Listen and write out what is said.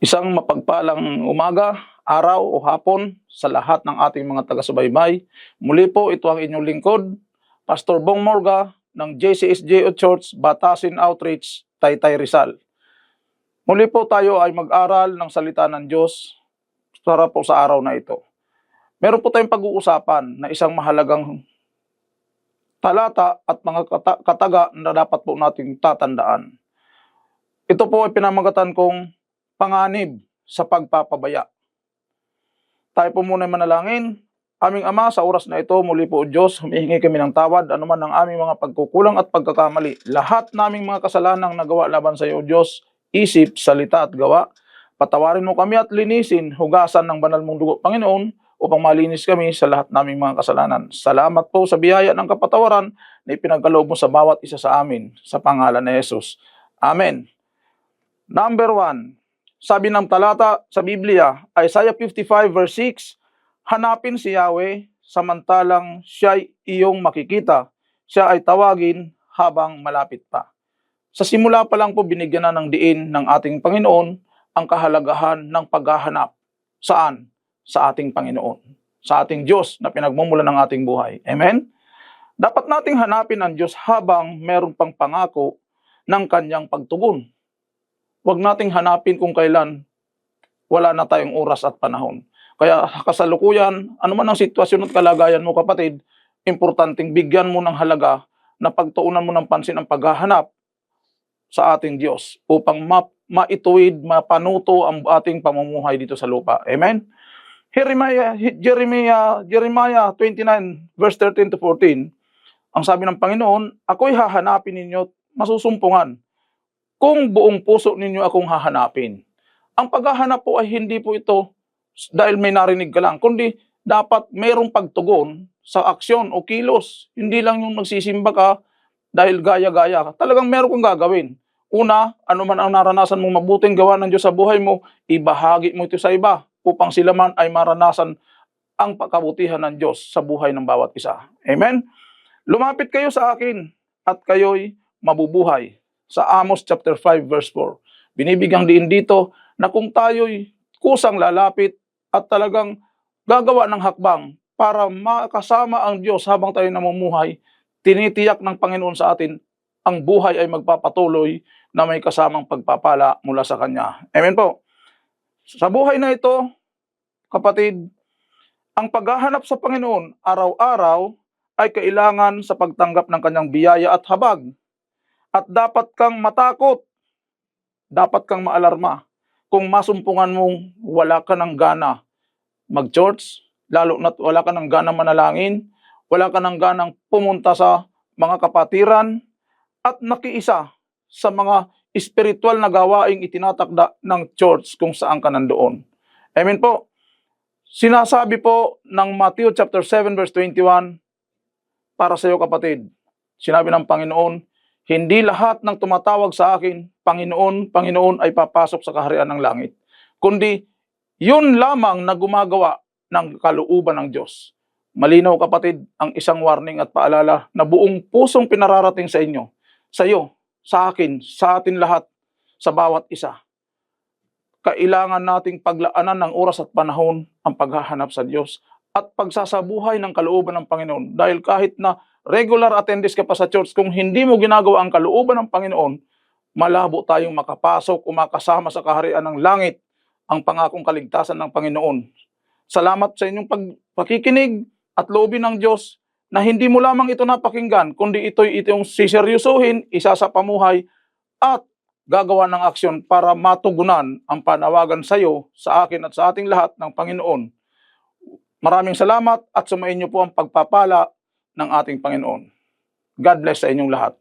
Isang mapagpalang umaga, araw o hapon sa lahat ng ating mga taga-subaybay. Muli po ito ang inyong lingkod, Pastor Bong Morga ng JCSJO Church, Batasin Outreach, Taytay Rizal. Muli po tayo ay mag-aral ng salita ng Diyos para po sa araw na ito. Meron po tayong pag-uusapan na isang mahalagang talata at mga kataga na dapat po nating tatandaan. Ito po ay pinamagatan kong panganib sa pagpapabaya. Tayo po muna manalangin. Aming Ama, sa oras na ito, muli po Diyos, humihingi kami ng tawad, anuman ang aming mga pagkukulang at pagkakamali. Lahat naming mga kasalanang nagawa laban sa iyo, Diyos, isip, salita at gawa. Patawarin mo kami at linisin, hugasan ng banal mong dugo, Panginoon, upang malinis kami sa lahat naming mga kasalanan. Salamat po sa biyaya ng kapatawaran na ipinagkaloob mo sa bawat isa sa amin, sa pangalan ni Jesus. Amen. Number 1. Sabi ng talata sa Biblia, Isaiah 55 verse 6, hanapin si Yahweh samantalang siya'y iyong makikita. Siya ay tawagin habang malapit pa. Sa simula pa lang po binigyan na ng diin ng ating Panginoon ang kahalagahan ng paghahanap. Saan? Sa ating Panginoon. Sa ating Diyos na pinagmumulan ng ating buhay. Amen? Dapat nating hanapin ang Diyos habang meron pang pangako ng kanyang pagtugon. Huwag nating hanapin kung kailan wala na tayong oras at panahon. Kaya kasalukuyan, anuman ang sitwasyon at kalagayan mo kapatid, importanteng bigyan mo ng halaga na pagtuunan mo ng pansin ang paghahanap sa ating Diyos upang maituwid, mapanuto ang ating pamumuhay dito sa lupa. Amen? Jeremiah 29 verse 13 to 14, ang sabi ng Panginoon, ako'y hahanapin ninyo at masusumpungan kung buong puso ninyo akong hahanapin. Ang paghahanap po ay hindi po ito dahil may narinig ka lang, kundi dapat mayroong pagtugon sa aksyon o kilos. Hindi lang yung magsisimba ka dahil gaya-gaya ka. Talagang meron kang gagawin. Una, anuman ang naranasan mong mabuting gawa ng Diyos sa buhay mo, ibahagi mo ito sa iba upang sila man ay maranasan ang pagkabutihan ng Diyos sa buhay ng bawat isa. Amen? Lumapit kayo sa akin at kayo'y mabubuhay. Sa Amos chapter 5 verse 4. Binibigyang diin dito na kung tayo'y kusang lalapit at talagang gagawa ng hakbang para makasama ang Diyos habang tayo namumuhay, tinitiyak ng Panginoon sa atin ang buhay ay magpapatuloy na may kasamang pagpapala mula sa Kanya. Amen po. Sa buhay na ito, kapatid, ang paghahanap sa Panginoon araw-araw ay kailangan sa pagtanggap ng Kanyang biyaya at habag. At dapat kang matakot, dapat kang maalarma kung masumpungan mong wala ka ng gana mag-church, lalo na't wala ka ng gana manalangin, wala ka ng ganang pumunta sa mga kapatiran, at nakiisa sa mga espiritual na gawaing itinatakda ng church kung saan ka nandoon. Amen po. Sinasabi po ng Matthew chapter 7 verse 21 para sa iyo kapatid. Sinabi ng Panginoon, hindi lahat ng tumatawag sa akin, Panginoon, Panginoon ay papasok sa kaharian ng langit. Kundi yun lamang na gumagawa ng kalooban ng Diyos. Malinaw kapatid ang isang warning at paalala na buong pusong pinararating sa inyo, sa iyo, sa akin, sa atin lahat, sa bawat isa. Kailangan nating paglaanan ng oras at panahon ang paghahanap sa Diyos at pagsasabuhay ng kalooban ng Panginoon. Dahil kahit na regular attendance ka pa sa church, kung hindi mo ginagawa ang kalooban ng Panginoon, malabo tayong makapasok o makasama sa kaharian ng langit ang pangakong kaligtasan ng Panginoon. Salamat sa inyong pakikinig at loobin ng Diyos na hindi mo lamang ito napakinggan, kundi itong siseryosohin, isa sa pamuhay at gagawa ng aksyon para matugunan ang panawagan sa iyo, sa akin at sa ating lahat ng Panginoon. Maraming salamat at sumainyo po ang pagpapala ng ating Panginoon. God bless sa inyong lahat.